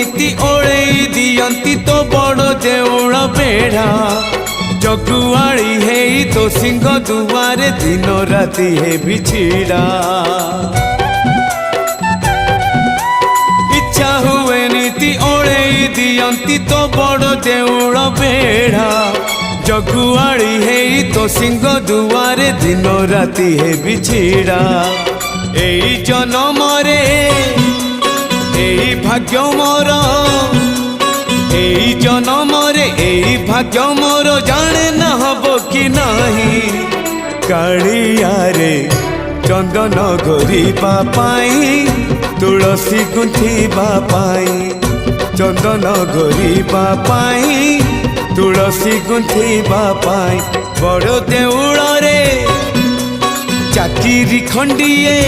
नीति ओळेई दियंती तो बड़ देउळ बेढ़ा जगुआड़ी है तो सिंह दुआरे दिन राति है बिछिड़ा इच्छा हुए नीति ओळेई दियंती तो बड़ देउळ बेढ़ा जगुआड़ी है तो सिंह दुआरे दिन राति है बिछिड़ा एई जन्म रे एई भाग्य मोर एई जन्म रे एई भाग्य मोर जाने न हबो कि नहीं कालिया रे चंदन घोरिबा पाई तुलसी गुंथिबा पाई चंदन घोरिबा पाई तुलसी गुंथिबा पाई बड़ देउळ रे चाकिरी खंडिए